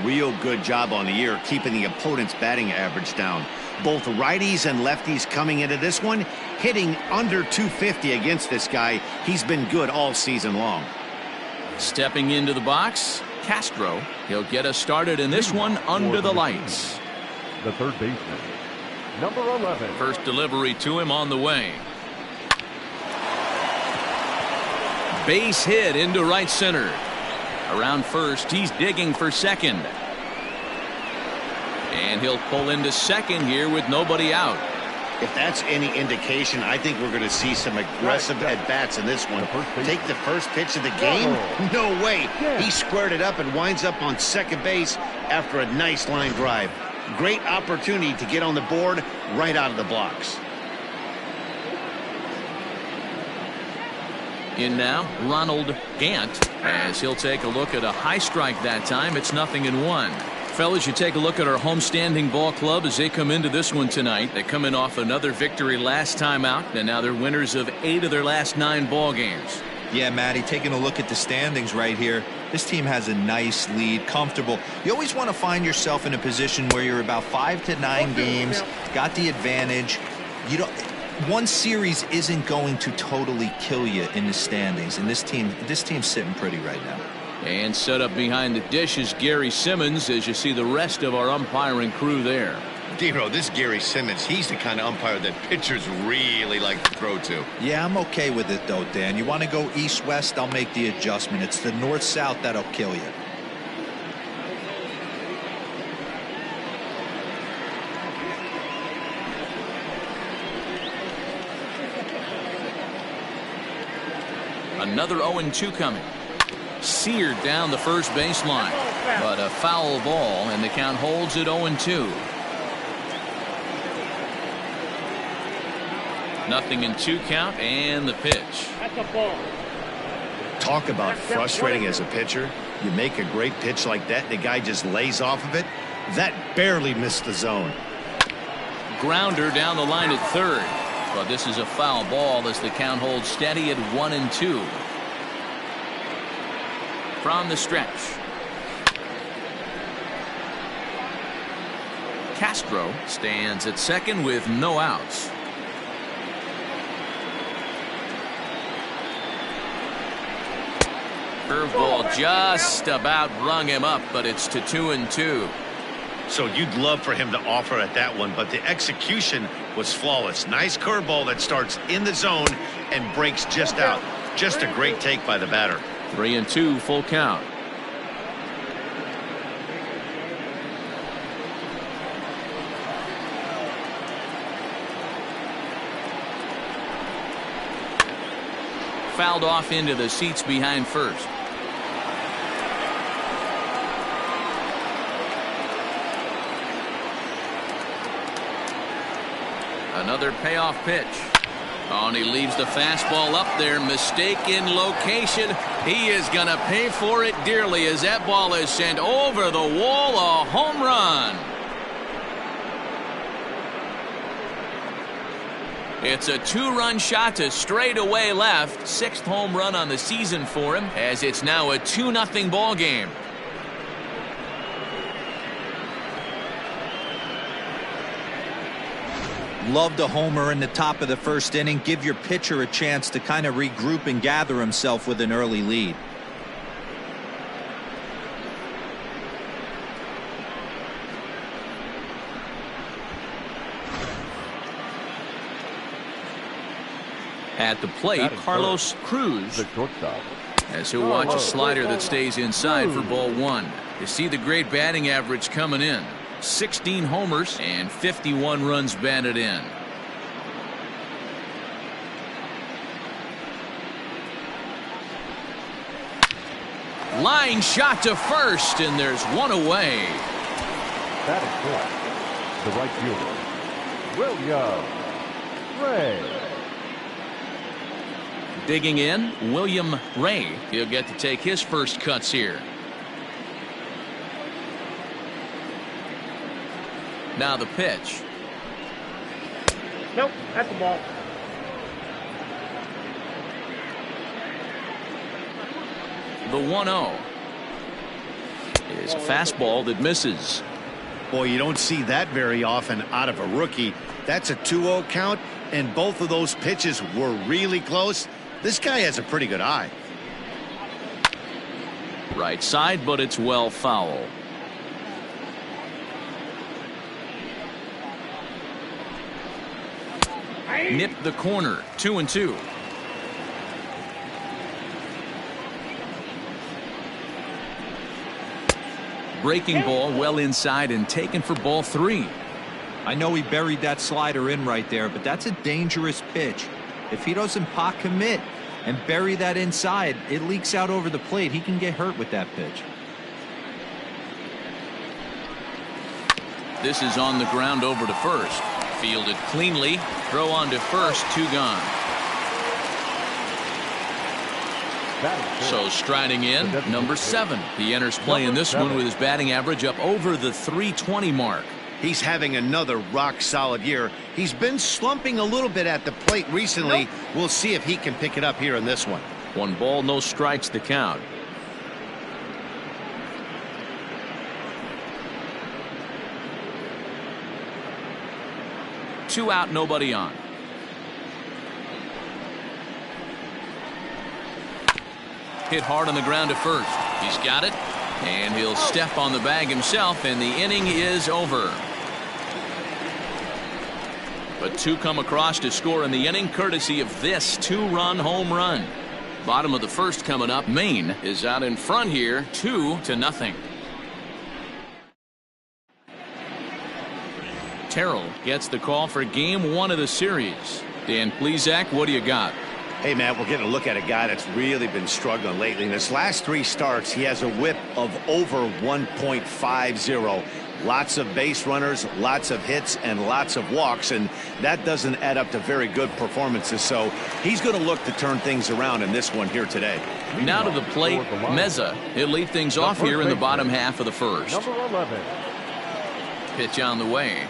real good job on the year keeping the opponent's batting average down. Both righties and lefties coming into this one hitting under 250 against this guy. He's been good all season long. Stepping into the box, Castro. He'll get us started in this one under the lights. The third baseman, number 11. First delivery to him on the way. Base hit into right center. Around first, he's digging for second. And he'll pull into second here with nobody out. If that's any indication, I think we're going to see some aggressive at-bats in this one. Take the first pitch of the game? No way. He squared it up and winds up on second base after a nice line drive. Great opportunity to get on the board right out of the blocks. In now, Ronald Gant, as he'll take a look at a high strike that time. It's 0-1. Fellas, you take a look at our homestanding ball club as they come into this one tonight. They come in off another victory last time out, and now they're winners of 8 of their last 9 ball games. Yeah, Matty, taking a look at the standings right here, this team has a nice lead, comfortable. You always want to find yourself in a position where you're about 5 to 9 games, got the advantage. You don't. One series isn't going to totally kill you in the standings, and this team's sitting pretty right now. And set up behind the dish is Gary Simmons as you see the rest of our umpiring crew there. Dino, this Gary Simmons, he's the kind of umpire that pitchers really like to throw to. Yeah, I'm okay with it though, Dan. You want to go east-west, I'll make the adjustment. It's the north-south that'll kill you. Another 0-2 coming. Seared down the first baseline, but a foul ball, and the count holds at 0-2. 0-2 count, and the pitch. That's a ball. Talk about frustrating as a pitcher. You make a great pitch like that, and the guy just lays off of it. That barely missed the zone. Grounder down the line at third, but this is a foul ball as the count holds steady at 1-2. From the stretch, Castro stands at second with no outs. Curveball just about rung him up, but it's to 2-2. So you'd love for him to offer at that one, but the execution was flawless. Nice curveball that starts in the zone and breaks just out. Just a great take by the batter. 3-2 full count. Fouled off into the seats behind first. Another payoff pitch. Oh, and he leaves the fastball up there. Mistake in location. He is going to pay for it dearly as that ball is sent over the wall. A home run. It's a 2-run shot to straightaway left. 6th home run on the season for him, as it's now a 2-0 ball game. Loved a homer in the top of the first inning. Give your pitcher a chance to kind of regroup and gather himself with an early lead. At the plate, Carlos Cruz, The shortstop, as he'll watch a slider that stays inside for ball 1. You see the great batting average coming in. 16 homers and 51 runs batted in. Line shot to first, and there's one away. that is correct. The right fielder, William Ray. Digging in, William Ray. He'll get to take his first cuts here. Now the pitch. Nope, that's the ball. The 1-0 is a fastball that misses. Boy, you don't see that very often out of a rookie. That's a 2-0 count, and both of those pitches were really close. This guy has a pretty good eye. Right side, but it's well foul. Nipped the corner. 2-2. Breaking ball well inside and taken for ball 3. I know he buried that slider in right there, but that's a dangerous pitch. If he doesn't pot commit and bury that inside, it leaks out over the plate. He can get hurt with that pitch. This is on the ground over to first. Fielded cleanly. Throw on to first. 2 gone. So striding in, number 7. He enters play in this one with his batting average up over the .320 mark. He's having another rock-solid year. He's been slumping a little bit at the plate recently. We'll see if he can pick it up here in this one. 1 ball, no strikes to count. Two out, nobody on. Hit hard on the ground to first. He's got it, and he'll step on the bag himself, and the inning is over. But 2 come across to score in the inning, courtesy of this 2-run home run. Bottom of the first coming up. Maine is out in front here, 2-0. Terrell gets the call for game 1 of the series. Dan Plesac, what do you got? Hey, Matt, we're getting a look at a guy that's really been struggling lately. In his last 3 starts, he has a whip of over 1.50. Lots of base runners, lots of hits, and lots of walks, and that doesn't add up to very good performances. So he's going to look to turn things around in this one here today. Now to the plate, Meza. He'll lead things off here in the bottom half of the first. Number 11. Pitch on the way.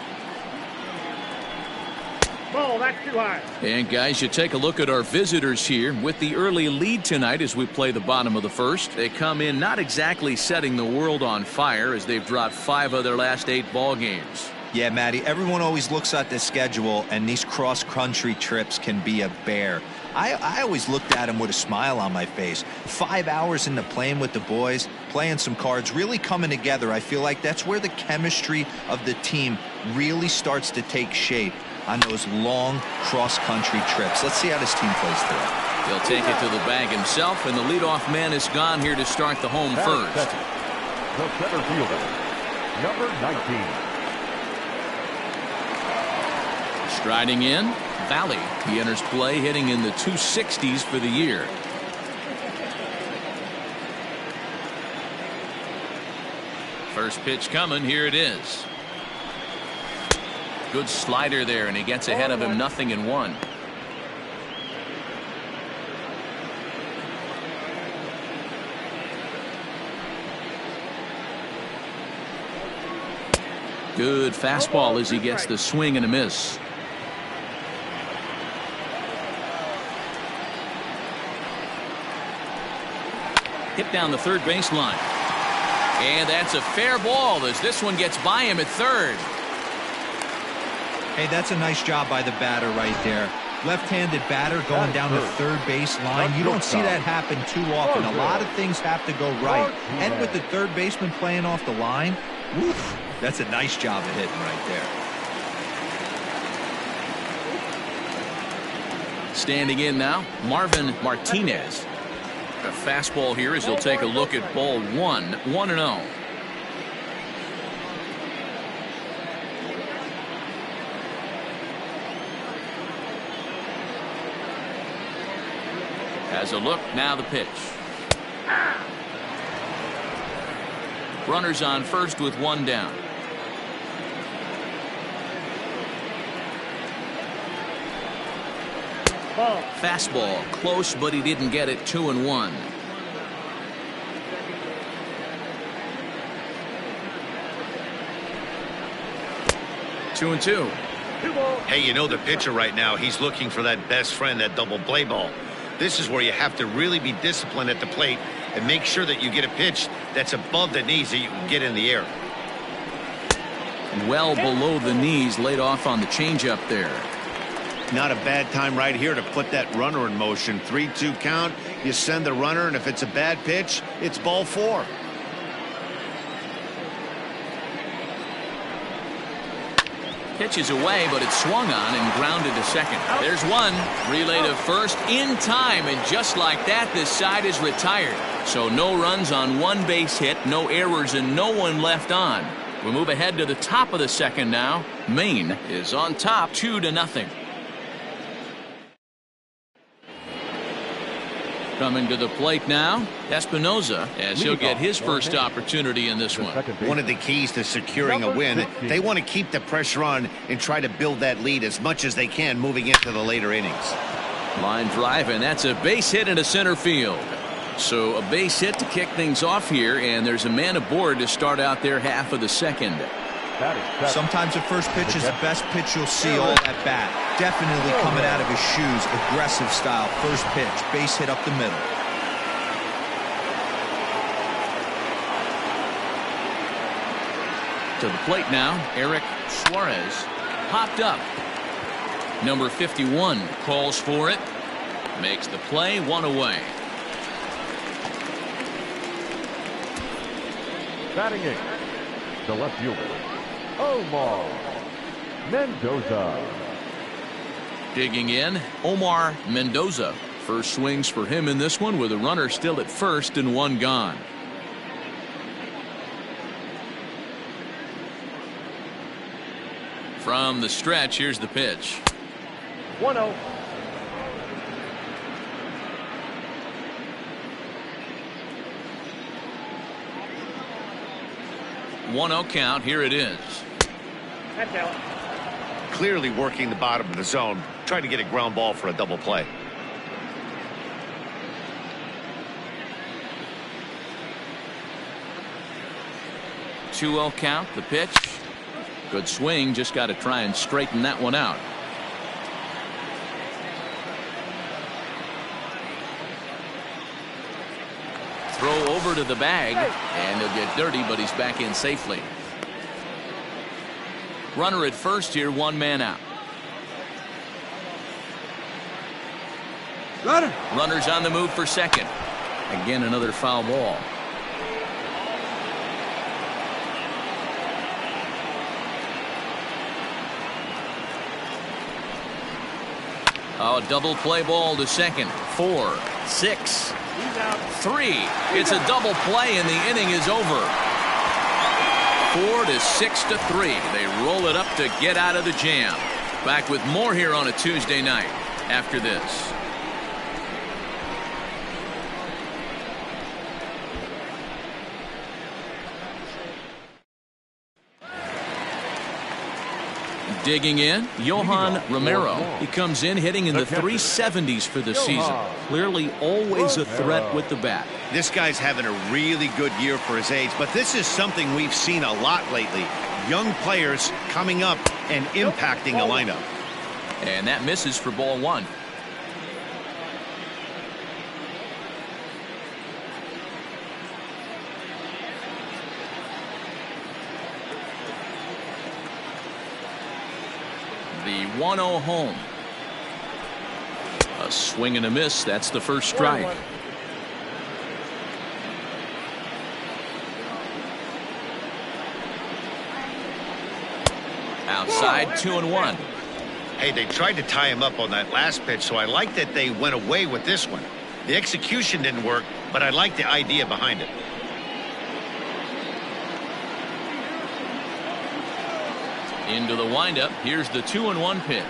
Ball, that's too high. And guys, you take a look at our visitors here with the early lead tonight as we play the bottom of the first. They come in not exactly setting the world on fire as they've dropped 5 of their last 8 ball games. Yeah, Matty, everyone always looks at the schedule, and these cross-country trips can be a bear. I always looked at them with a smile on my face. 5 hours into playing with the boys, playing some cards, really coming together. I feel like that's where the chemistry of the team really starts to take shape on those long cross-country trips. Let's see how this team plays today. He'll take it to the bag himself, and the leadoff man is gone here to start the home first. The center fielder, number 19. Striding in, Valley. He enters play hitting in the 260s for the year. First pitch coming. Here it is. Good slider there, and he gets ahead of him. 0-1. Good fastball as he gets the swing and a miss. Hit down the third baseline. And that's a fair ball as this one gets by him at third. Hey, that's a nice job by the batter right there. Left-handed batter going down the third base line. You don't see that happen too often. A lot of things have to go right. And with the third baseman playing off the line, woof, that's a nice job of hitting right there. Standing in now, Marvin Martinez. A fastball here as he'll take a look at ball 1. 1-0. Has a look, now the pitch. Runners on first with 1 down. Fastball close, but he didn't get it. 2-1. Two and two. Hey, you know the pitcher right now, he's looking for that best friend, that double play ball. This is where you have to really be disciplined at the plate and make sure that you get a pitch that's above the knees that you can get in the air. Well below the knees, laid off on the changeup there. Not a bad time right here to put that runner in motion. 3-2 count. You send the runner, and if it's a bad pitch, it's ball 4. Pitch is away, but it's swung on and grounded to second. There's one. Relay to first in time, and just like that, this side is retired. So no runs on one base hit, no errors, and no one left on. We move ahead to the top of the second now. Maine is on top 2-0. Coming to the plate now, Espinoza, as he'll get his first opportunity in this one. One of the keys to securing a win, they want to keep the pressure on and try to build that lead as much as they can moving into the later innings. Line drive, and that's a base hit into center field. So a base hit to kick things off here, and there's a man aboard to start out their half of the second. Sometimes the first pitch is the best pitch you'll see all at bat. Definitely coming out of his shoes. Aggressive style. First pitch. Base hit up the middle. To the plate now, Eric Suarez popped up. Number 51 calls for it. Makes the play, 1 away. Batting in, the left fielder, Omar Mendoza. Digging in, Omar Mendoza. First swings for him in this one with a runner still at first and 1 gone. From the stretch, here's the pitch. 1-0. One-0 count. Here it is. That's out. Clearly working the bottom of the zone, trying to get a ground ball for a double play. Two-0 count. The pitch. Good swing. Just got to try and straighten that one out. Throw over to the bag, and he'll get dirty, but he's back in safely. Runner at first here, 1 man out. Runner's on the move for second. Again, another foul ball. Oh, double play ball to second. 4, 6, 3. It's a double play, and the inning is over. 4 to 6 to 3. They roll it up to get out of the jam. Back with more here on a Tuesday night after this. Digging in, Johan Romero. He comes in hitting in the 370s for the season. Clearly always a threat with the bat. This guy's having a really good year for his age, but this is something we've seen a lot lately. Young players coming up and impacting a lineup. And that misses for ball 1. The 1-0 home. A swing and a miss. That's the first strike. Outside, 2-1. Hey, they tried to tie him up on that last pitch, so I like that they went away with this one. The execution didn't work, but I like the idea behind it. Into the windup. Here's the 2-1 pitch.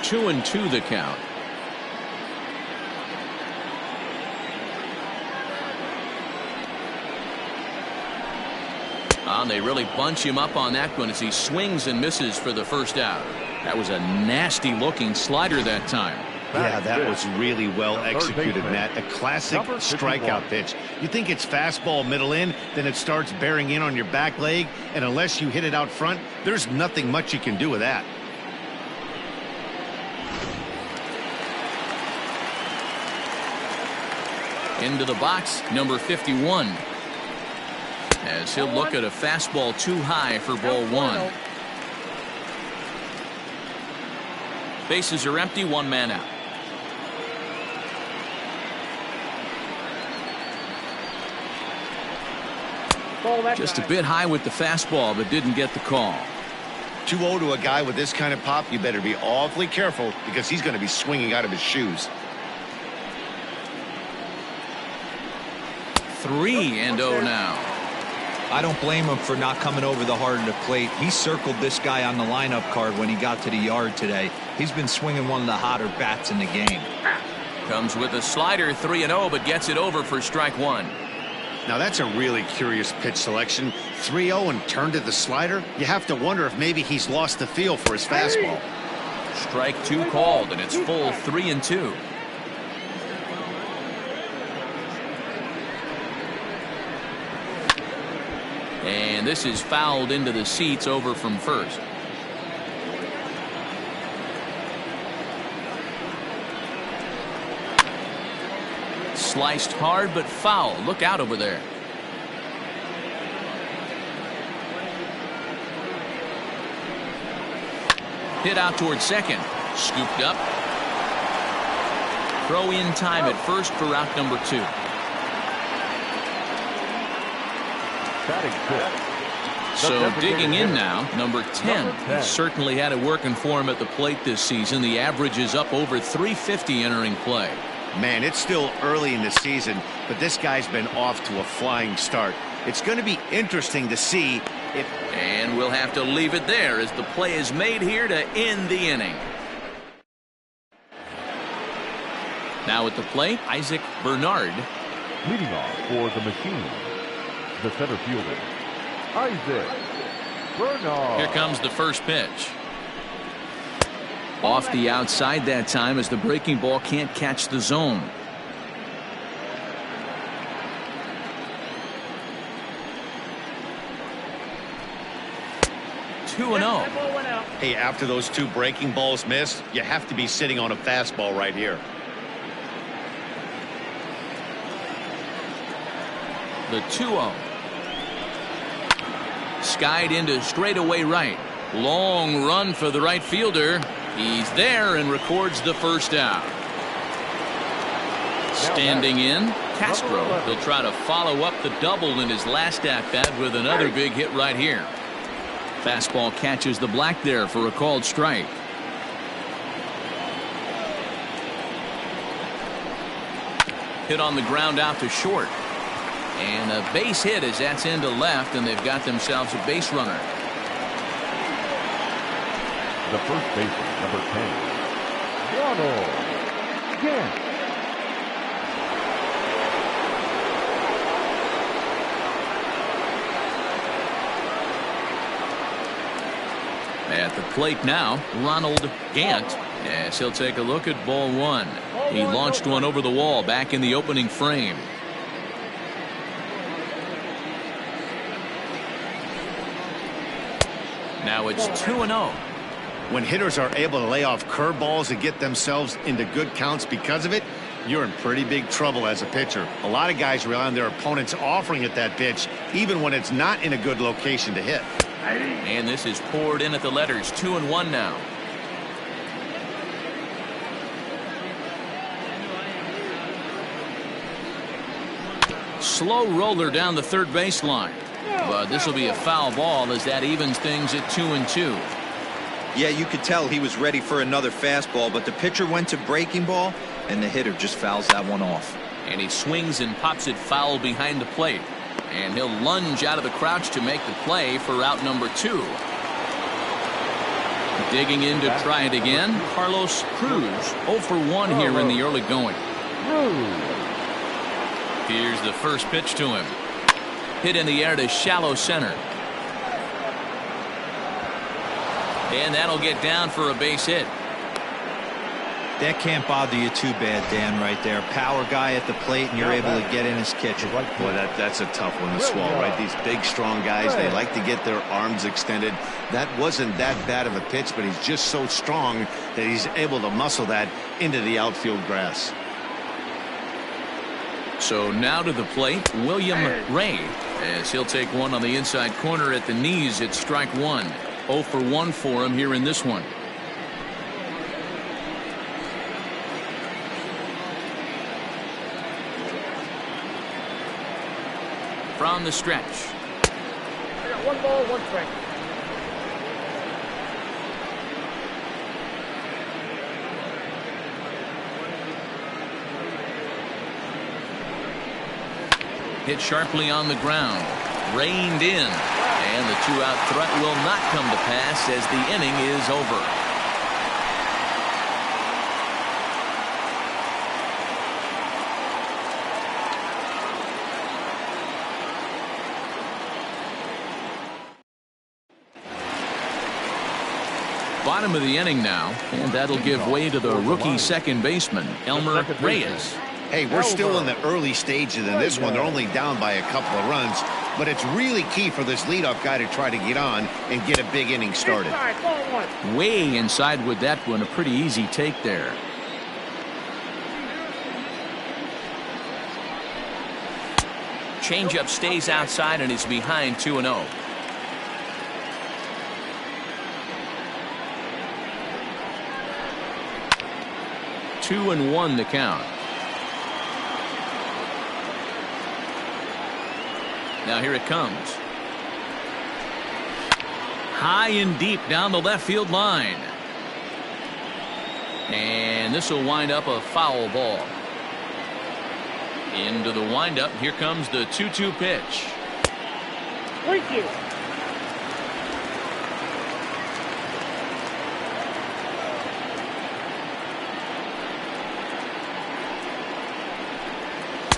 2-2 the count. And they really bunch him up on that one as he swings and misses for the first out. That was a nasty looking slider that time. Yeah, that was really well executed, Matt. A classic strikeout pitch. You think it's fastball middle in, then it starts bearing in on your back leg, and unless you hit it out front, there's nothing much you can do with that. Into the box, number 51. As he'll look at a fastball too high for ball one. Bases are empty, one man out. Just a bit high with the fastball, but didn't get the call. 2-0 to a guy with this kind of pop. You better be awfully careful because he's going to be swinging out of his shoes. 3-0 now. I don't blame him for not coming over the heart of the plate. He circled this guy on the lineup card when he got to the yard today. He's been swinging one of the hotter bats in the game. Comes with a slider, 3-0, but gets it over for strike one. Now that's a really curious pitch selection. 3-0 and turned to the slider. You have to wonder if maybe he's lost the feel for his fastball. Strike two called, and it's full 3-2. And this is fouled into the seats over from first. Sliced hard but foul. Look out over there. Hit out towards second. Scooped up. Throw in time at first for out number 2. So digging in now, number 10. He certainly had it working for him at the plate this season. The average is up over 350 entering play. Man, it's still early in the season, but this guy's been off to a flying start. It's going to be interesting to see if... And we'll have to leave it there as the play is made here to end the inning. Now at the plate, Isaac Bernard. Leading off for the machine, the center fielder, Isaac Bernard. Here comes the first pitch. Off the outside that time as the breaking ball can't catch the zone. Two and 0. Hey, after those 2 breaking balls missed, you have to be sitting on a fastball right here. The 2-0. Skied into straightaway right. Long run for the right fielder. He's there and records the first out. Standing in, Castro. He'll try to follow up the double in his last at-bat with another big hit right here. Fastball catches the black there for a called strike. Hit on the ground out to short. And a base hit as that's into left, and they've got themselves a base runner. The first baseman, number 10, Ronald Gant. At the plate now, Ronald Gant, as he'll take a look at ball one. He launched one over the wall back in the opening frame. Now it's 2-0. When hitters are able to lay off curveballs and get themselves into good counts because of it, you're in pretty big trouble as a pitcher. A lot of guys rely on their opponents offering at that pitch, even when it's not in a good location to hit. And this is poured in at the letters. 2-1 now. Slow roller down the third baseline. But this will be a foul ball as that evens things at 2-2. Yeah, you could tell he was ready for another fastball, but the pitcher went to breaking ball, and the hitter just fouls that one off. And he swings and pops it foul behind the plate. And he'll lunge out of the crouch to make the play for out number 2. Digging in to try it again, Carlos Cruz. 0 for 1 here in the early going. Here's the first pitch to him. Hit in the air to shallow center. And that'll get down for a base hit. That can't bother you too bad, Dan, right there. Power guy at the plate, and you're able to get in his kitchen. Boy, that's a tough one to swallow, right? These big, strong guys, they like to get their arms extended. That wasn't that bad of a pitch, but he's just so strong that he's able to muscle that into the outfield grass. So now to the plate, William Ray, as he'll take one on the inside corner at the knees. It's strike one. 0 for 1 for him here in this one. From the stretch. I got 1 ball, 1 strike. Hit sharply on the ground. Reined in. And the 2-out threat will not come to pass as the inning is over. Bottom of the inning now, and that'll give way to the rookie second baseman, Elmer Reyes. Hey, we're still in the early stages in this one. They're only down by a couple of runs, but it's really key for this leadoff guy to try to get on and get a big inning started. Way inside with that one, a pretty easy take there. Changeup stays outside and is behind 2-0. Two and 1 the count. Now here it comes. High and deep down the left field line. And this will wind up a foul ball. Into the windup. Here comes the 2-2 pitch. Thank you.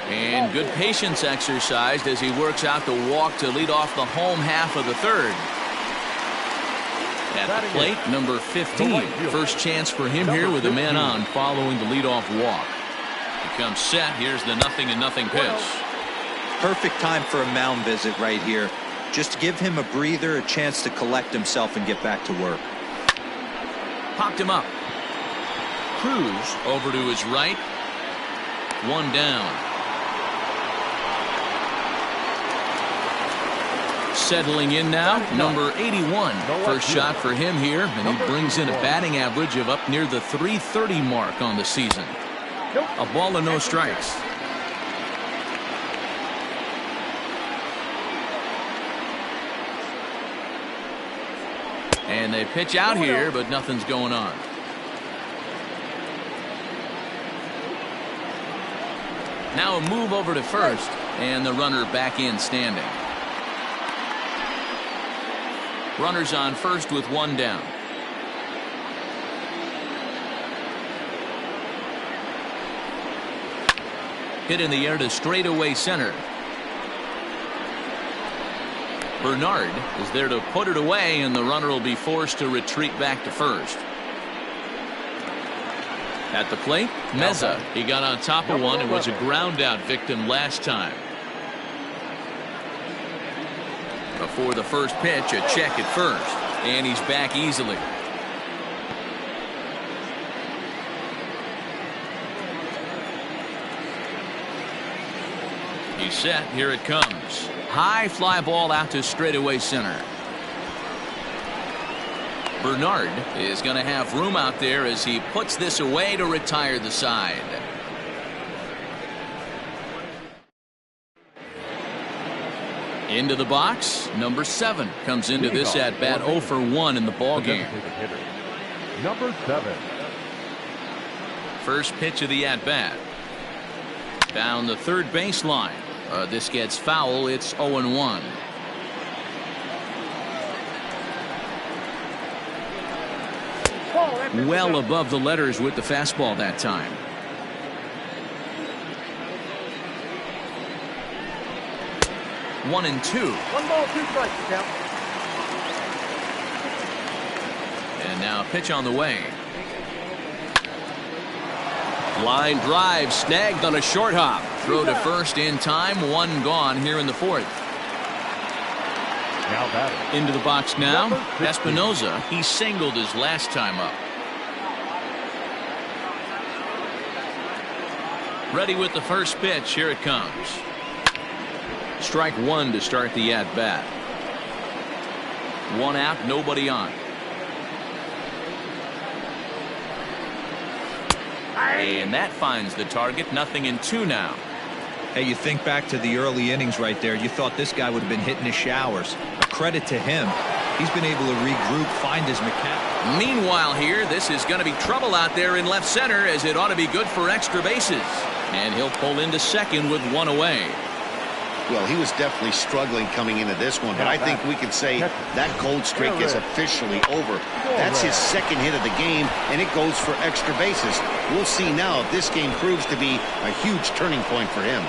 And good patience exercised as he works out the walk to lead off the home half of the third. At the plate, number 15. First chance for him here with a man on following the leadoff walk. He comes set. Here's the 0-0 pitch. Perfect time for a mound visit right here. Just give him a breather, a chance to collect himself and get back to work. Popped him up. Cruz over to his right. One down. Settling in now, number 81. First shot for him here, and he brings in a batting average of up near the .330 mark on the season. A ball and no strikes. And they pitch out here, but nothing's going on. Now a move over to first, and the runner back in standing. Runners on first with one down. Hit in the air to straightaway center. Bernard is there to put it away, and the runner will be forced to retreat back to first. At the plate, Meza. He got on top of one and was a ground out victim last time. Before the first pitch, a check at first, and he's back easily. He's set. Here it comes. High fly ball out to straightaway center. Bernard is going to have room out there as he puts this away to retire the side. Into the box, number 7 comes into this at bat 0 for 1 in the ball game. Number 7. First pitch of the at bat. Down the third baseline. This gets foul. It's 0-1. Well above the letters with the fastball that time. One and two. 1 ball, 2 strikes, count. And now pitch on the way. Line drive snagged on a short hop. Throw to first in time. One gone here in the fourth. Now batting. Into the box now. Espinoza. He singled his last time up. Ready with the first pitch. Here it comes. Strike one to start the at-bat. One out, nobody on. And that finds the target. 0-2 now. Hey, you think back to the early innings right there. You thought this guy would have been hitting his showers. A credit to him. He's been able to regroup, find his mechanic. Meanwhile here, this is going to be trouble out there in left center, as it ought to be good for extra bases. And he'll pull into second with one away. Well, he was definitely struggling coming into this one, but I think we can say that cold streak is officially over. That's his second hit of the game, and it goes for extra bases. We'll see now if this game proves to be a huge turning point for him.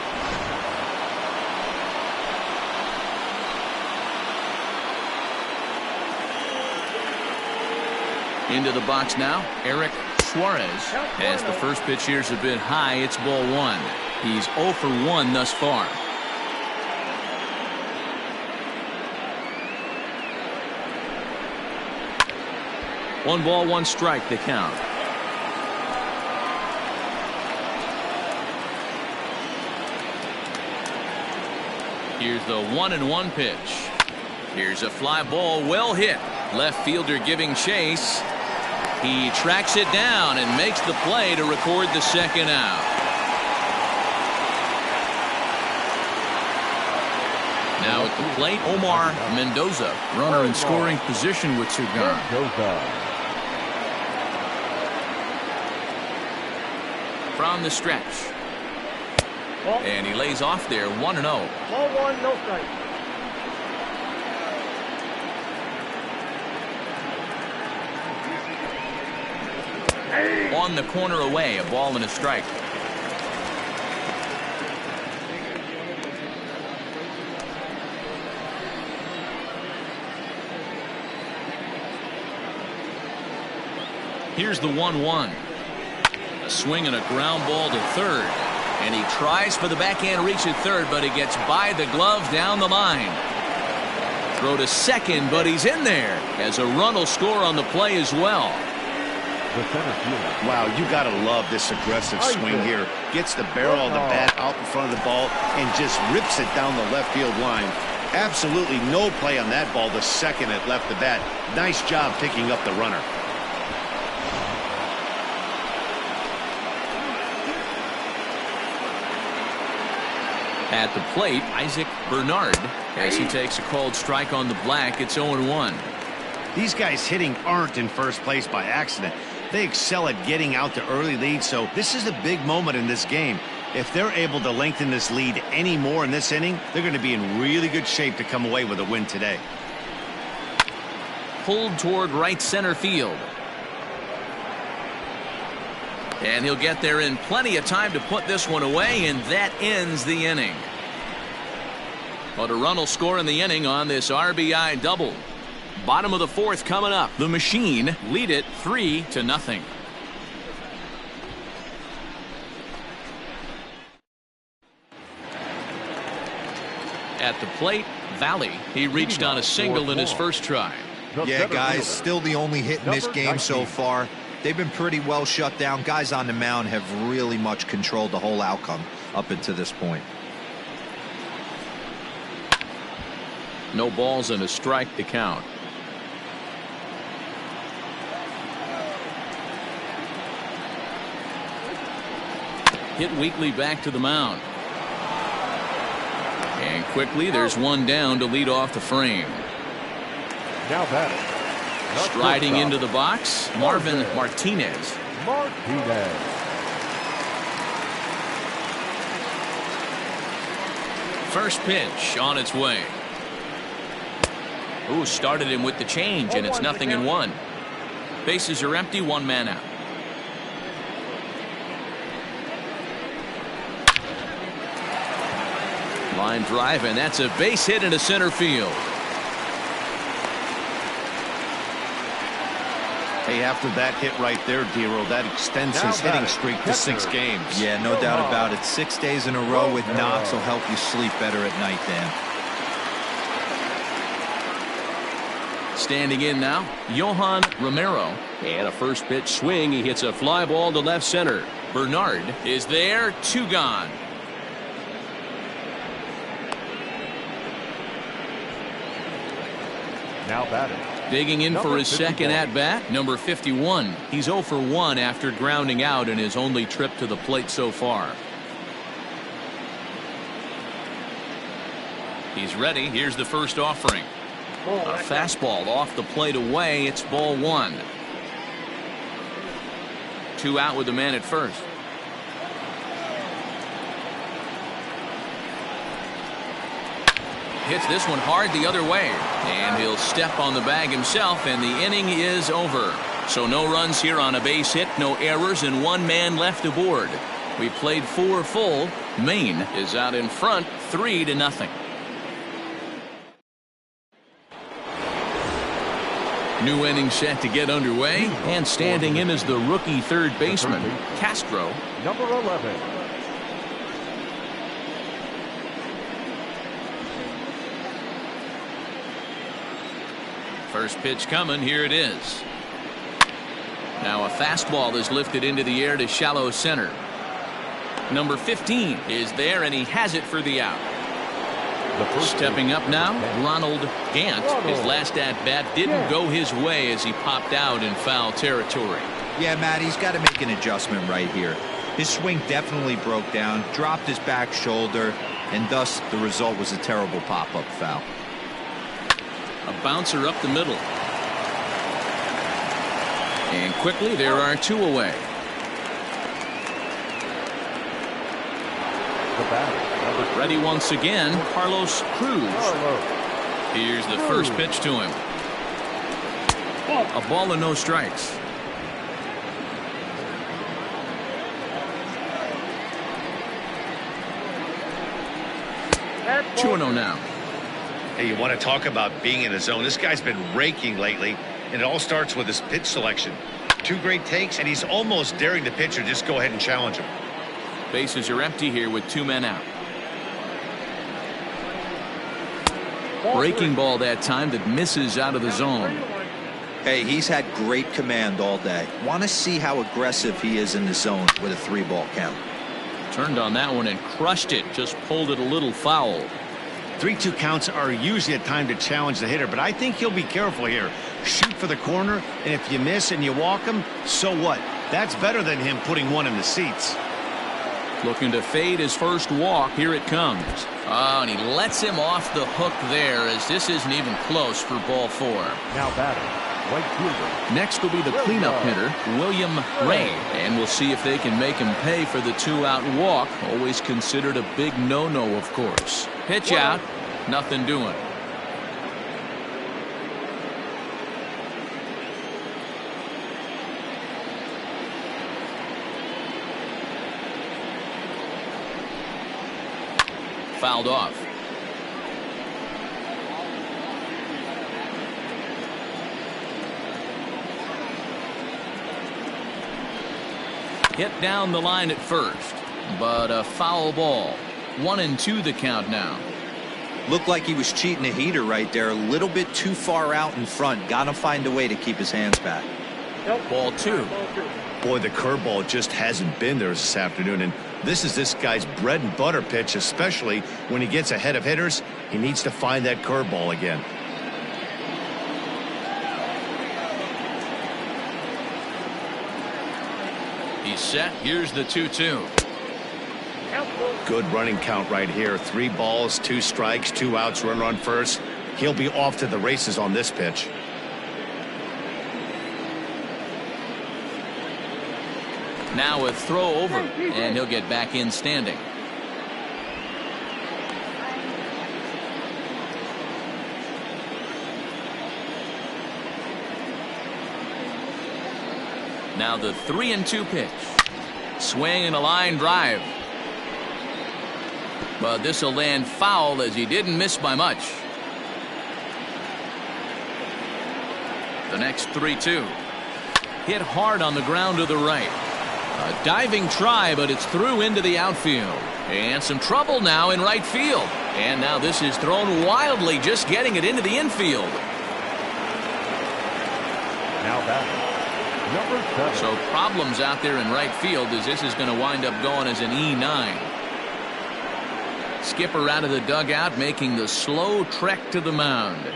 Into the box now, Eric Suarez. As the first pitch here's a bit high, it's ball one. He's 0 for 1 thus far. One ball, one strike, the count. Here's the 1-1 pitch. Here's a fly ball, well hit. Left fielder giving chase. He tracks it down and makes the play to record the second out. Now at the plate, Omar Mendoza. Runner in scoring position with 2 gone. From the stretch. And he lays off there, 1-0. Ball one, no strike. On the corner away, a ball and a strike. Here's the 1-1. A swing and a ground ball to third. And he tries for the backhand reach at third, but he gets by the glove down the line. Throw to second, but he's in there, as a run will score on the play as well. Wow, you got to love this aggressive swing here. Gets the barrel of the bat out in front of the ball and just rips it down the left field line. Absolutely no play on that ball the second it left the bat. Nice job picking up the runner. At the plate, Isaac Bernard, as he takes a called strike on the black. It's 0-1. These guys hitting aren't in first place by accident. They excel at getting out to early leads, so this is a big moment in this game. If they're able to lengthen this lead any more in this inning, they're going to be in really good shape to come away with a win today. Pulled toward right center field. And he'll get there in plenty of time to put this one away, and that ends the inning. But a run will score in the inning on this RBI double. Bottom of the fourth coming up. The Machine lead it 3-0. At the plate, Valley. He reached on a single in his first try. Yeah, guys, still the only hit in this game so far. They've been pretty well shut down. Guys on the mound have really much controlled the whole outcome up until this point. No balls and a strike to count. Hit weakly back to the mound. And quickly there's one down to lead off the frame. Now batting. Striding into the box, Marvin Martinez. First pitch on its way. Ooh, started him with the change, and it's 0-1. Bases are empty, 1 man out. Line drive, and that's a base hit into center field. Hey, after that hit right there, Dero, that extends his hitting streak to 6 games. Yeah, no doubt about it. 6 days in a row with knocks will help you sleep better at night, Dan. Standing in now, Johan Romero. And a first pitch swing. He hits a fly ball to left center. Bernard is there, 2 gone. Now batting. Digging in Number for his 51. second at-bat, number 51. He's 0 for 1 after grounding out in his only trip to the plate so far. He's ready. Here's the first offering. A fastball off the plate away. It's ball 1. 2 out with the man at first. Hits this one hard the other way, and he'll step on the bag himself, and the inning is over. So no runs here on a base hit, no errors, and 1 man left aboard. We played 4 full. Maine is out in front, 3-0. New inning set to get underway, and standing in is the rookie third baseman, Castro. Number 11. First pitch coming. Here it is. Now a fastball is lifted into the air to shallow center. Number 15 is there, and he has it for the out. Stepping up now, Ronald Gant. His last at-bat didn't go his way as he popped out in foul territory. Yeah, Matt, he's got to make an adjustment right here. His swing definitely broke down, dropped his back shoulder, and thus the result was a terrible pop-up foul. A bouncer up the middle. And quickly there are 2 away. The batter. Ready once again, Carlos Cruz. Here's the first pitch to him. A ball and no strikes. 2-0 now. Hey, you want to talk about being in a zone? This guy's been raking lately, and it all starts with his pitch selection. 2 great takes, and he's almost daring the pitcher just go ahead and challenge him. Bases are empty here with 2 men out. Breaking ball that time that misses out of the zone. Hey, he's had great command all day. Want to see how aggressive he is in the zone with a 3-ball count. Turned on that one and crushed it. Just pulled it a little foul. 3-2 counts are usually a time to challenge the hitter, but I think he'll be careful here. Shoot for the corner, and if you miss and you walk him, so what? That's better than him putting one in the seats. Looking to fade his first walk. Here it comes. Oh, and he lets him off the hook there, as this isn't even close for ball 4. Now batting, right fielder. Next will be the cleanup hitter, William Ray, and we'll see if they can make him pay for the 2-out walk. Always considered a big no-no, of course. Pitch out, nothing doing. Fouled off. Hit down the line at first, but a foul ball. 1-2 the count now. Looked like he was cheating a heater right there. A little bit too far out in front. Got to find a way to keep his hands back. Ball 2. Boy, the curveball just hasn't been there this afternoon, and this is this guy's bread and butter pitch, especially when he gets ahead of hitters. He needs to find that curveball again. He's set. Here's the 2-2. Good running count right here. 3 balls, 2 strikes, 2 outs, runner on first. He'll be off to the races on this pitch. Now a throw over, and he'll get back in standing. Now the 3-2 pitch. Swing and a line drive. But this will land foul as he didn't miss by much. The next 3-2. Hit hard on the ground to the right. A diving try, but it's through into the outfield. And some trouble now in right field. And now this is thrown wildly, just getting it into the infield. Now batting, Number 7. So problems out there in right field as this is going to wind up going as an E9. Skipper out of the dugout making the slow trek to the mound.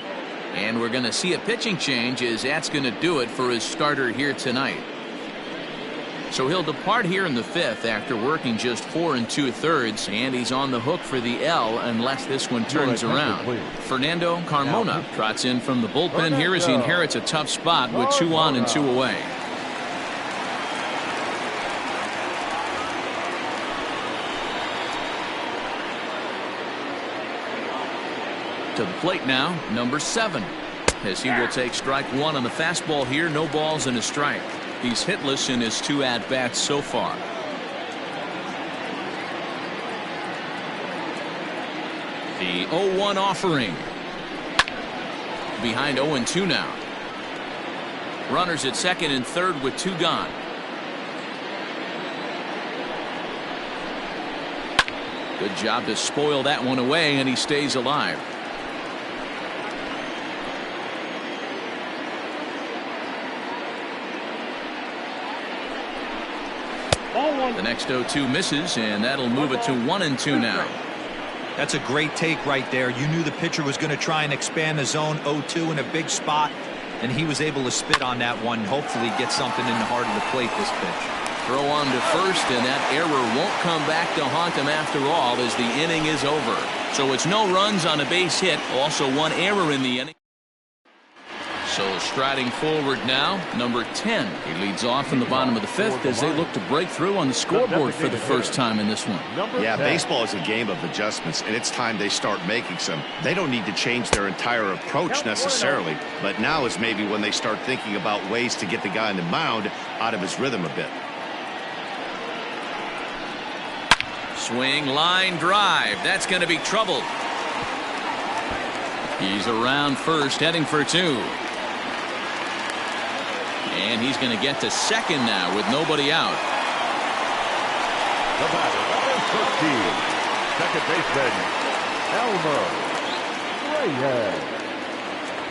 And we're going to see a pitching change as that's going to do it for his starter here tonight. So he'll depart here in the 5th after working just 4 2/3, and he's on the hook for the L unless this one turns around. Fernando Carmona trots in from the bullpen here as he inherits a tough spot with 2 on and 2 away. To the plate now, number 7, as he will take strike 1 on the fastball here. No balls and a strike. He's hitless in his 2 at-bats so far. The 0-1 offering. Behind 0-2 now. Runners at second and third with 2 gone. Good job to spoil that one away, and he stays alive. The next 0-2 misses, and that'll move it to 1-2 now. That's a great take right there. You knew the pitcher was going to try and expand the zone. 0-2 in a big spot, and he was able to spit on that one. Hopefully get something in the heart of the plate this pitch. Throw on to first, and that error won't come back to haunt him after all as the inning is over. So it's no runs on a base hit, also 1 error in the inning. So striding forward now, number 10. He leads off in the bottom of the 5th as they look to break through on the scoreboard for the first time in this one. Yeah, baseball is a game of adjustments, and it's time they start making some. They don't need to change their entire approach necessarily, but now is maybe when they start thinking about ways to get the guy on the mound out of his rhythm a bit. Swing, line, drive. That's going to be trouble. He's around first, heading for 2. And he's going to get to second now with nobody out. The batter, number 13, Elmer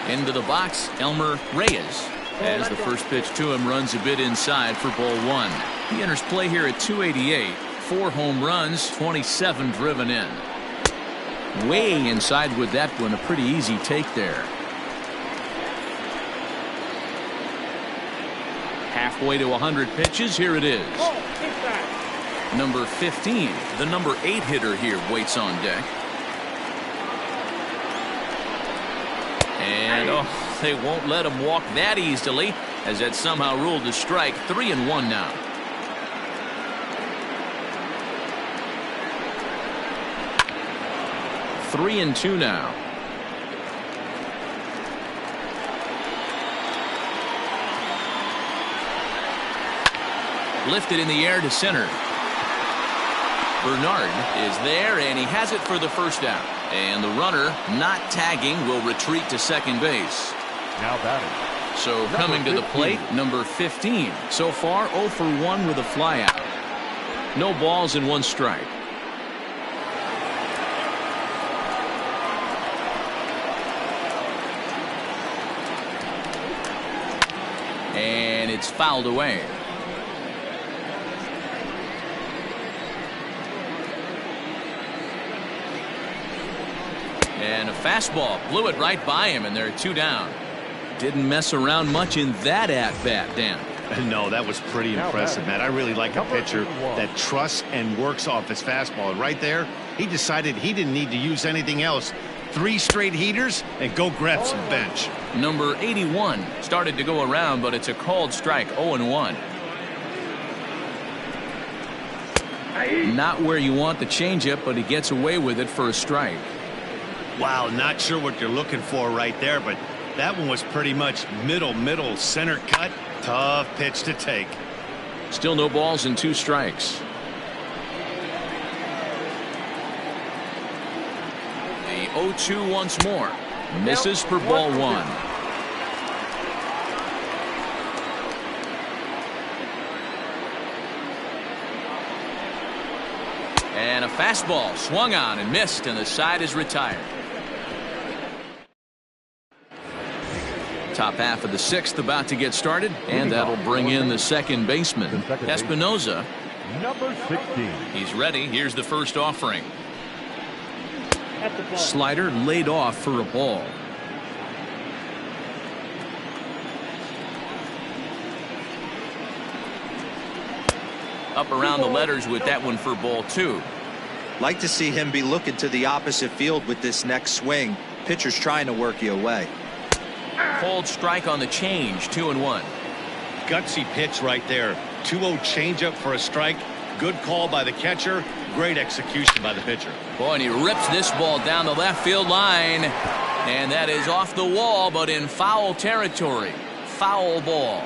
Reyes. Into the box, Elmer Reyes. As the first pitch to him runs a bit inside for ball 1. He enters play here at 288. 4 home runs, 27 driven in. Way inside with that one. A pretty easy take there. Halfway to 100 pitches. Here it is. Number 15, the number 8 hitter here, waits on deck. And they won't let him walk that easily, as that somehow ruled a strike. 3-1 now. Three and 2 now. Lifted in the air to center. Bernard is there, and he has it for the first out. And the runner, not tagging, will retreat to second base. Now batting. So coming to the plate, number 15. So far, 0 for 1 with a flyout. No balls and 1 strike. And it's fouled away. And a fastball blew it right by him, and there are 2 down. Didn't mess around much in that at-bat, Dan. No, that was pretty impressive, man. I really like a pitcher that trusts and works off his fastball. And right there, he decided he didn't need to use anything else. 3 straight heaters and go grab some bench. Number 81 started to go around, but it's a called strike. 0-1. Not where you want the changeup, but he gets away with it for a strike. Wow, not sure what you're looking for right there, but that one was pretty much middle center cut. Tough pitch to take. Still no balls and 2 strikes. The 0-2 once more. Misses for ball 1. And a fastball swung on and missed, and the side is retired. Top half of the sixth about to get started, and that'll bring in the second baseman, Espinoza. Number 16. He's ready. Here's the first offering. Slider laid off for a ball. Up around the letters with that one for ball 2. Like to see him be looking to the opposite field with this next swing. Pitcher's trying to work you away. Cold strike on the change, 2-1. Gutsy pitch right there. 2-0 changeup for a strike. Good call by the catcher. Great execution by the pitcher. Boy, and he rips this ball down the left field line. And that is off the wall, but in foul territory. Foul ball.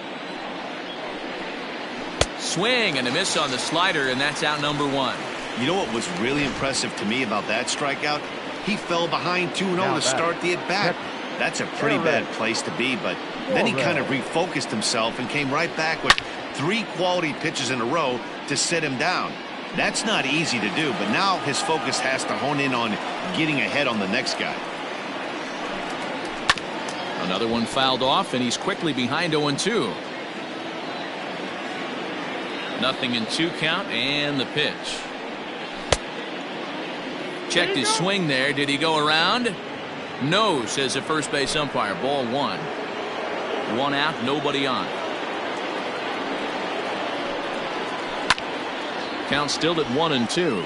Swing and a miss on the slider, and that's out number 1. You know what was really impressive to me about that strikeout? He fell behind 2-0 to start the at-bat. That's a pretty bad place to be, but then he kind of refocused himself and came right back with 3 quality pitches in a row to sit him down. That's not easy to do, but now his focus has to hone in on getting ahead on the next guy. Another one fouled off, and he's quickly behind 0-2. 0-2 count, and the pitch. Checked his swing there. Did he go around? No, says the first base umpire. Ball 1. 1 out, nobody on. Count still at 1-2.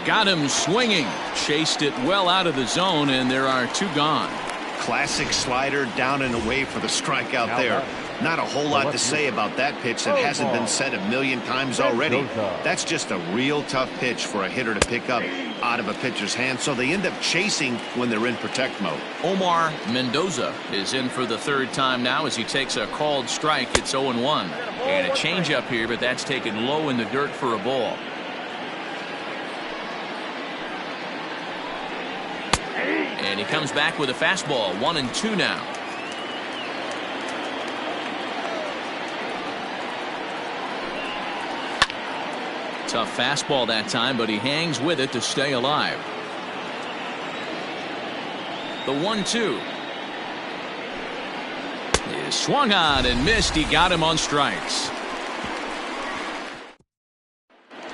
Got him swinging. Chased it well out of the zone, and there are 2 gone. Classic slider down and away for the strikeout there. Not a whole lot to say about that pitch that hasn't been said a million times already. That's just a real tough pitch for a hitter to pick up out of a pitcher's hand, so they end up chasing when they're in protect mode. Omar Mendoza is in for the 3rd time now as he takes a called strike. It's 0-1. And a changeup here, but that's taken low in the dirt for a ball. And he comes back with a fastball. 1-2 now. Tough fastball that time, but he hangs with it to stay alive. The 1-2 is swung on and missed. He got him on strikes.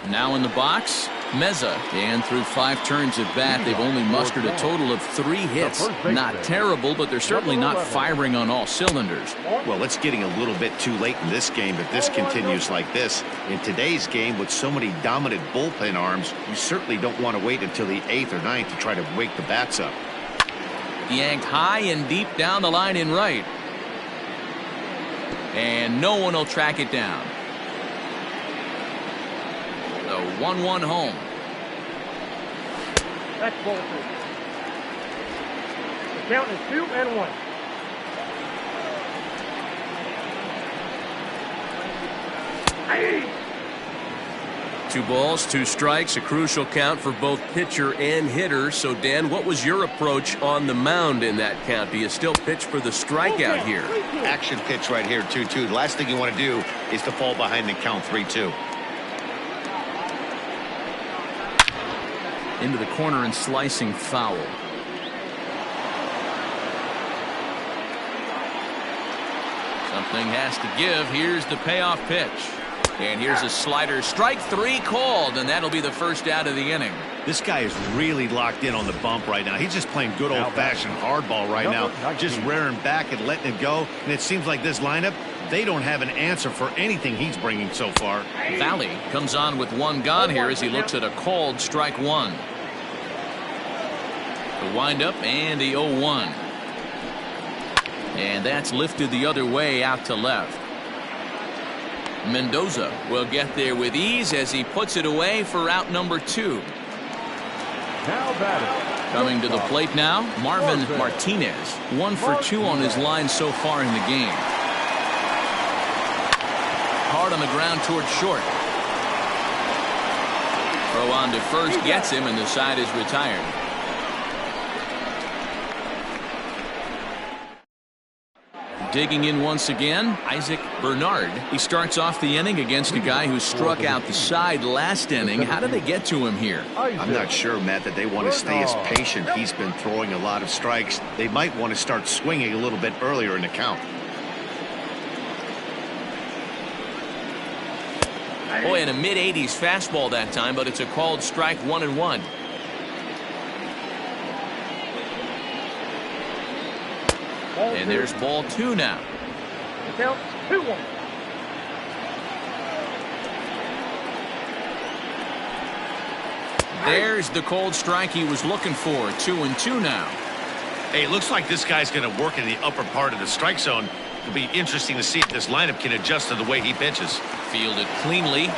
Now in the box, Meza, and through 5 turns at bat, they've only mustered a total of 3 hits. Not terrible, but they're certainly not firing on all cylinders. Well, it's getting a little bit too late in this game if this continues like this. In today's game, with so many dominant bullpen arms, you certainly don't want to wait until the 8th or 9th to try to wake the bats up. Yanked high and deep down the line in right. And no one will track it down. The 1-1 home. That's ball 2. The count is 2-1. Hey. 2 balls, 2 strikes, a crucial count for both pitcher and hitter. So, Dan, what was your approach on the mound in that count? Do you still pitch for the strikeout here? Action pitch right here, 2-2. The last thing you want to do is to fall behind and count 3-2. Into the corner and slicing foul. Something has to give. Here's the payoff pitch. And here's a slider. Strike 3 called, and that'll be the first out of the inning. This guy is really locked in on the bump right now. He's just playing good old-fashioned hardball right now. Just rearing back and letting it go. And it seems like this lineup, they don't have an answer for anything he's bringing so far. Valley comes on with 1 gone here as he looks at a called strike 1. The windup and the 0-1. And that's lifted the other way out to left. Mendoza will get there with ease as he puts it away for out number 2. Now batting. Coming to the plate now, Marvin Martinez. 1 for 2 on his line so far in the game. Hard on the ground towards short. Throw on to first gets him, and the side is retired. Digging in once again, Isaac Bernard. He starts off the inning against a guy who struck out the side last inning. How did they get to him here? I'm not sure, Matt, that they want to stay as patient. He's been throwing a lot of strikes. They might want to start swinging a little bit earlier in the count. Boy, in a mid-80s fastball that time, but it's a called strike, 1-1. And there's ball 2 now. The count 2-1. There's the cold strike he was looking for. 2-2 now. Hey, it looks like this guy's going to work in the upper part of the strike zone. It'll be interesting to see if this lineup can adjust to the way he pitches. Fielded cleanly.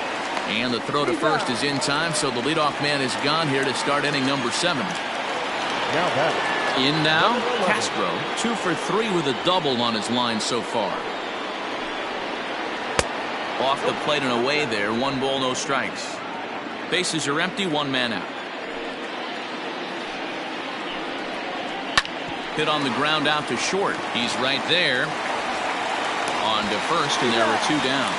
And the throw to first is in time, so the leadoff man is gone here to start inning number 7. Now batting. In now, Castro, 2 for 3 with a double on his line so far. Off the plate and away there, 1 ball, no strikes. Bases are empty, 1 man out. Hit on the ground out to short. He's right there. On to first, and there are 2 down.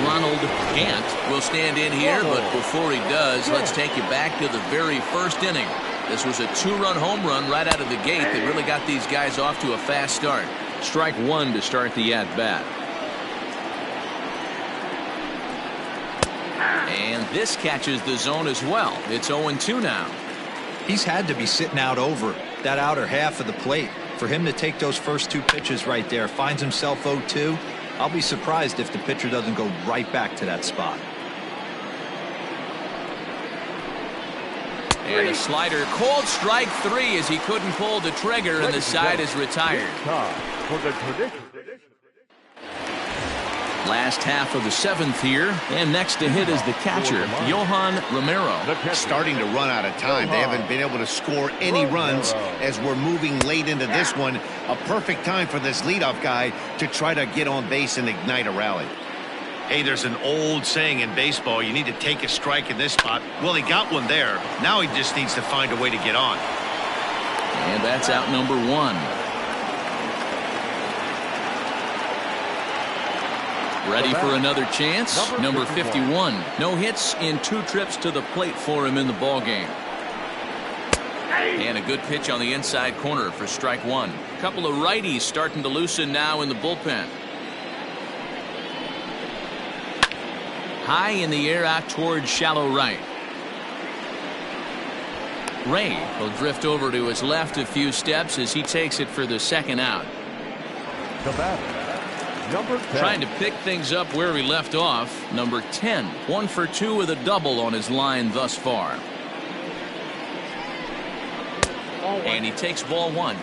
Ronald Gant will stand in here, but before he does, let's take you back to the very first inning. This was a 2-run home run right out of the gate that really got these guys off to a fast start. Strike 1 to start the at-bat. And this catches the zone as well. It's 0-2 now. He's had to be sitting out over that outer half of the plate. For him to take those first 2 pitches right there, finds himself 0-2. I'll be surprised if the pitcher doesn't go right back to that spot. And a slider, called strike 3 as he couldn't pull the trigger, and the side is retired. Last half of the 7th here, and next to hit is the catcher, Johan Romero. Starting to run out of time. They haven't been able to score any runs as we're moving late into this one. A perfect time for this leadoff guy to try to get on base and ignite a rally. Hey, there's an old saying in baseball, you need to take a strike in this spot. Well, he got one there. Now he just needs to find a way to get on. And that's out number 1. Ready for another chance. Number 51. No hits in 2 trips to the plate for him in the ball game. And a good pitch on the inside corner for strike 1. Couple of righties starting to loosen now in the bullpen. High in the air out towards shallow right. Ray will drift over to his left a few steps as he takes it for the 2nd out. The batter, number 10. Trying to pick things up where we left off. Number 10, 1 for 2 with a double on his line thus far. And he takes ball 1.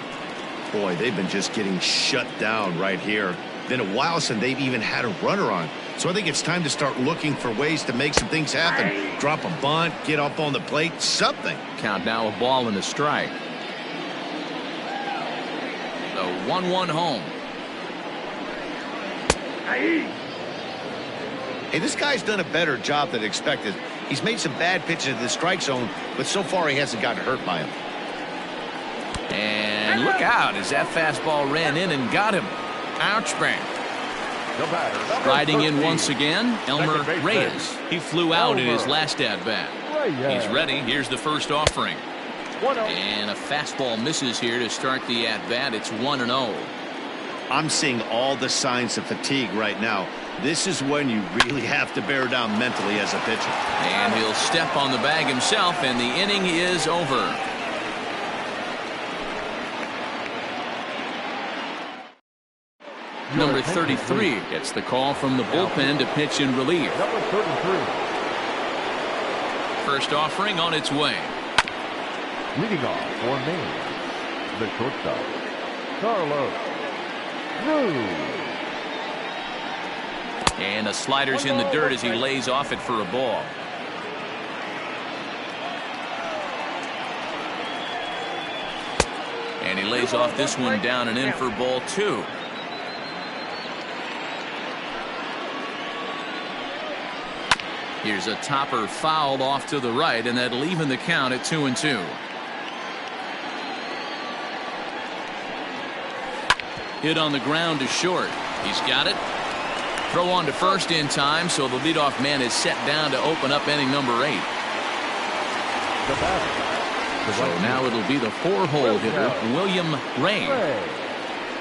Boy, they've been just getting shut down right here. Been a while since they've even had a runner on. So I think it's time to start looking for ways to make some things happen. Drop a bunt, get up on the plate, something. Count now, a ball and a strike. The 1-1 home. Hey, this guy's done a better job than expected. He's made some bad pitches in the strike zone, but so far he hasn't gotten hurt by him. And look out as that fastball ran in and got him. Ouch, bang. Riding in once again, Elmer Reyes. He flew out in his last at-bat. He's ready. Here's the first offering. And a fastball misses here to start the at-bat. It's 1-0. I'm seeing all the signs of fatigue right now. This is when you really have to bear down mentally as a pitcher. And he'll step on the bag himself, and the inning is over. Number 33 gets the call from the bullpen to pitch in relief. Number 33. First offering on its way. Leading off for Maine, the shortstop, Carlos Cruz. And a slider's in the dirt as he lays off it for a ball. And he lays off this one down and in for ball 2. Here's a topper fouled off to the right, and that'll even the count at 2-2. Hit on the ground is short. He's got it. Throw on to first in time, so the leadoff man is set down to open up inning number 8. So now it'll be the 4-hole hitter, William Ray.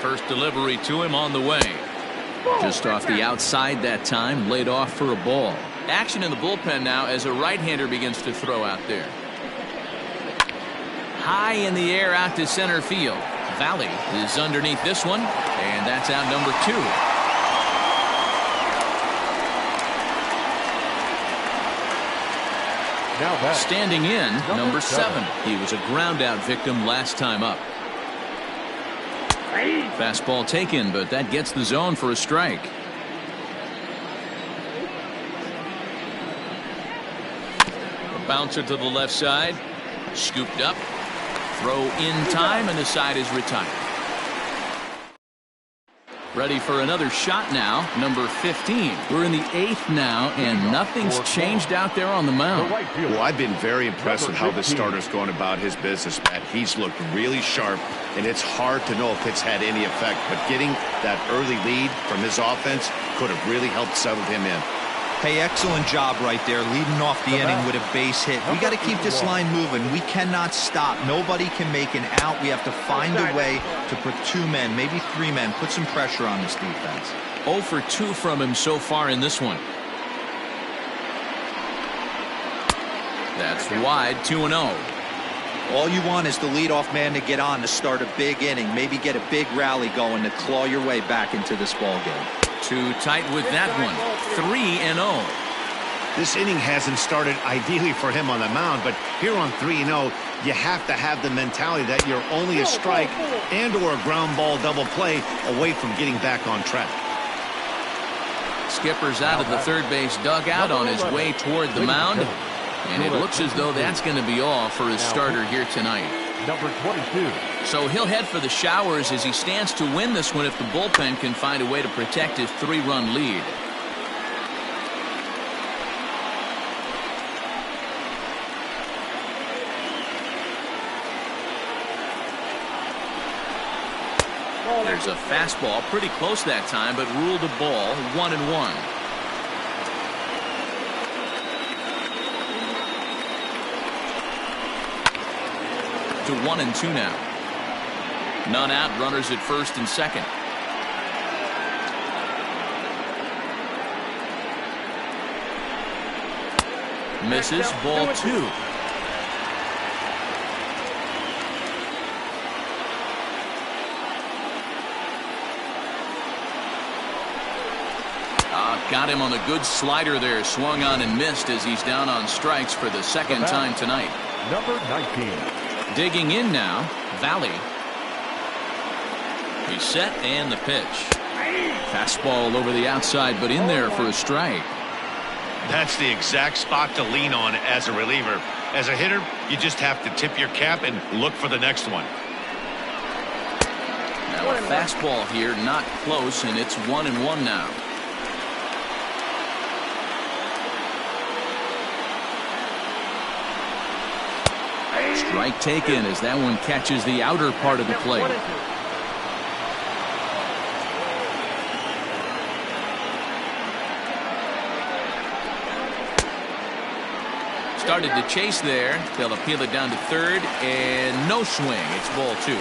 First delivery to him on the way. Just off the outside that time, laid off for a ball. Action in the bullpen now as a right-hander begins to throw out there. High in the air out to center field. Valley is underneath this one, and that's out number 2. Now standing in, number 7. He was a ground-out victim last time up. Fastball taken, but that gets the zone for a strike. A bouncer to the left side. Scooped up. Throw in time, and the side is retired. Ready for another shot now, number 15. We're in the 8th now, and nothing's changed out there on the mound. Well, I've been very impressed with how this starter's going about his business, Matt. He's looked really sharp, and it's hard to know if it's had any effect. But getting that early lead from his offense could have really helped settle him in. Hey, excellent job right there, leading off the inning with a base hit. We got to keep this line moving. We cannot stop. Nobody can make an out. We have to find a way to put 2 men, maybe 3 men, put some pressure on this defense. 0 for 2 from him so far in this one. That's wide, 2-0. All you want is the leadoff man to get on to start a big inning, maybe get a big rally going to claw your way back into this ball game. Too tight with that one. 3-0. This inning hasn't started ideally for him on the mound, but here on 3-0, you have to have the mentality that you're only a strike and or a ground ball double play away from getting back on track. Skipper's out of the third base dugout on his way toward the mound, and it looks as though that's going to be all for his starter here tonight. Number 22. So he'll head for the showers as he stands to win this one if the bullpen can find a way to protect his 3-run lead. There's a fastball pretty close that time, but ruled a ball, 1-1. To 1-2 now. None out, runners at first and second. Misses, ball 2. Got him on a good slider there, swung on and missed as he's down on strikes for the second time tonight. Number 19. Digging in now, Valley. He's set and the pitch. Fastball over the outside, but in there for a strike. That's the exact spot to lean on as a reliever. As a hitter, you just have to tip your cap and look for the next one. Now a fastball here, not close, and it's 1-1 now. Strike taken as that one catches the outer part of the plate. Started to chase there. They'll appeal it down to third, and no swing. It's ball 2.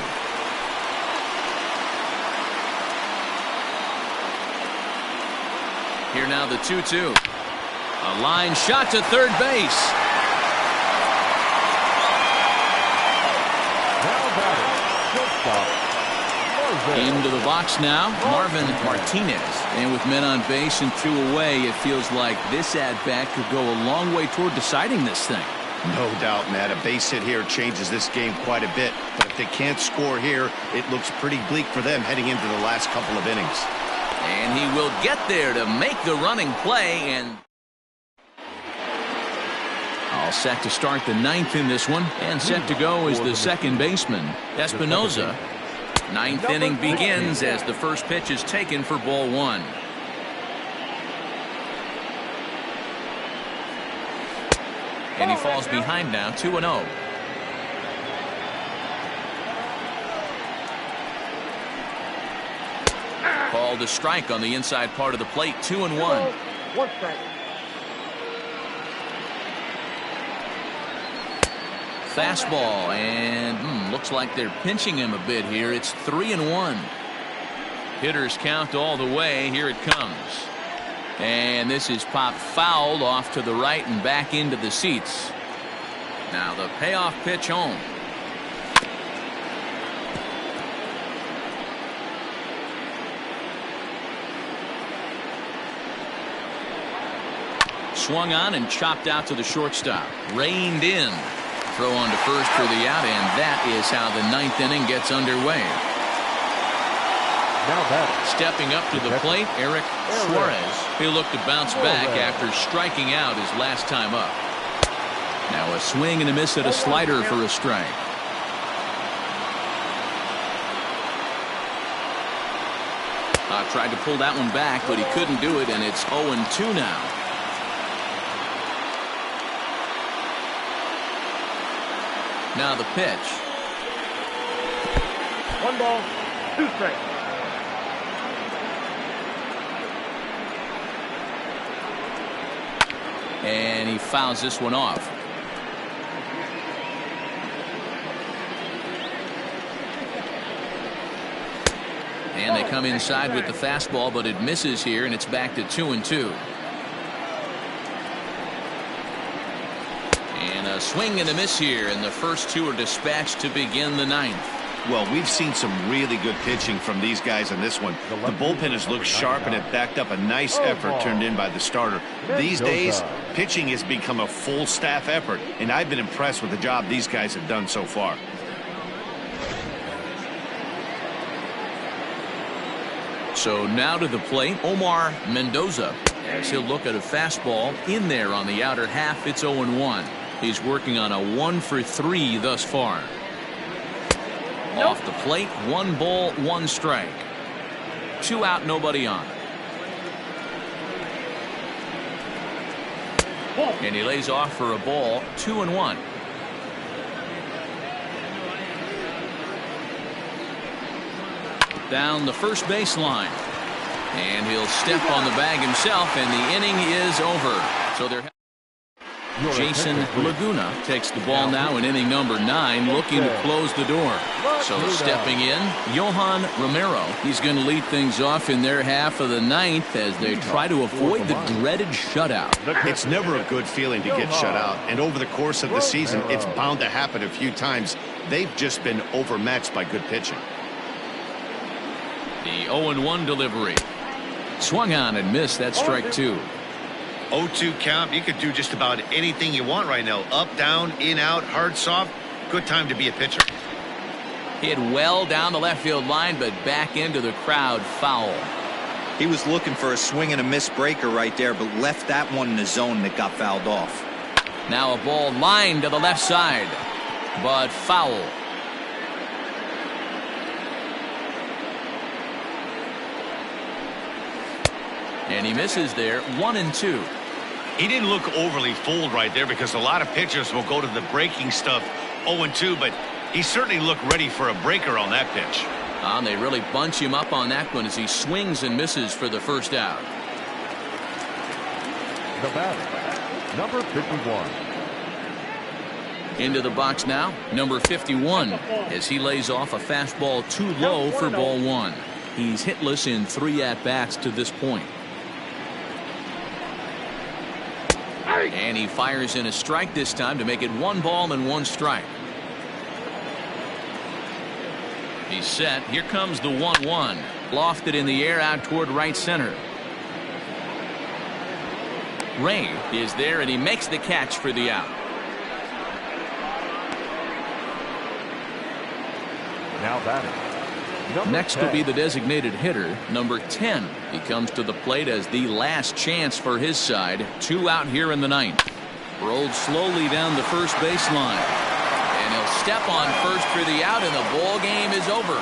Here now the 2-2. A line shot to third base. Into the box now, Marvin Martinez. And with men on base and 2 away, it feels like this at-bat could go a long way toward deciding this thing. No doubt, Matt. A base hit here changes this game quite a bit. But if they can't score here, it looks pretty bleak for them heading into the last couple of innings. And he will get there to make the running play. And all set to start the 9th in this one. And set to go is the second baseman, Espinoza. 9th inning begins as the first pitch is taken for ball 1. And he falls behind now, 2-0. called a strike on the inside part of the plate. 2-1. One strike. Fastball, and looks like they're pinching him a bit here. It's 3-1. Hitters count all the way. Here it comes. And this is popped fouled off to the right and back into the seats. Now the payoff pitch home. Swung on and chopped out to the shortstop. Reined in. Throw on to first for the out, and that is how the ninth inning gets underway. Now that stepping up to the plate, Eric Suarez. He'll look to bounce back after striking out his last time up. Now a swing and a miss at a slider for a strike. Tried to pull that one back, but he couldn't do it, and it's 0-2 now. Now the pitch. 1 ball, 2 strikes. And he fouls this one off. And they come inside with the fastball, but it misses here, and it's back to 2-2. And a swing and a miss here, and the first two are dispatched to begin the ninth. Well, we've seen some really good pitching from these guys in this one. The bullpen has looked sharp, and it backed up a nice effort turned in by the starter. These days, pitching has become a full staff effort, and I've been impressed with the job these guys have done so far. So now to the plate, Omar Mendoza, as he'll look at a fastball in there on the outer half. It's 0-1. He's working on a 1-for-3 thus far. Off the plate, 1 ball, 1 strike. 2 out, nobody on. And he lays off for a ball. 2-1. Down the first baseline, and he'll step on the bag himself, and the inning is over. So they're Jason Laguna takes the ball now in inning number 9, looking to close the door. So stepping in, Johan Romero. He's going to lead things off in their half of the ninth as they try to avoid the dreaded shutout. It's never a good feeling to get shut out, and over the course of the season, it's bound to happen a few times. They've just been overmatched by good pitching. The 0-1 delivery. Swung on and missed. That strike 2. 0-2 count. You could do just about anything you want right now. Up, down, in, out, hard, soft. Good time to be a pitcher. Hit well down the left field line, but back into the crowd. Foul. He was looking for a swing and a miss breaker right there, but left that one in the zone that got fouled off. Now a ball lined to the left side, but foul. And he misses there. 1-2. He didn't look overly fooled right there, because a lot of pitchers will go to the breaking stuff 0-2, but he certainly looked ready for a breaker on that pitch. And they really bunch him up on that one as he swings and misses for the first out. the batter, number 51. Into the box now, number 51, as he lays off a fastball too low for ball 1. He's hitless in 3 at-bats to this point. And he fires in a strike this time to make it 1 ball and 1 strike. He's set. Here comes the 1-1. Lofted in the air out toward right center. Ray is there, and he makes the catch for the out. Now batting. Next will be the designated hitter, number 10. He comes to the plate as the last chance for his side. 2 out here in the 9th. Rolled slowly down the first baseline. And he'll step on first for the out, and the ball game is over.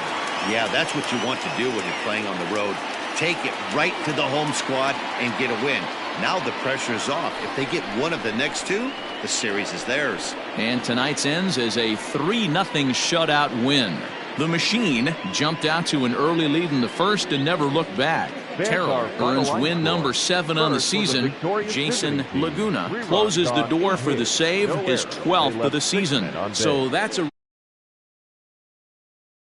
Yeah, that's what you want to do when you're playing on the road. Take it right to the home squad and get a win. Now the pressure is off. If they get one of the next 2, the series is theirs. And tonight's ends as a 3-0 shutout win. The machine jumped out to an early lead in the first and never looked back. Terrell earns win number 7 on the season. Jason Laguna closes the door for the save, his 12th of the season. So that's a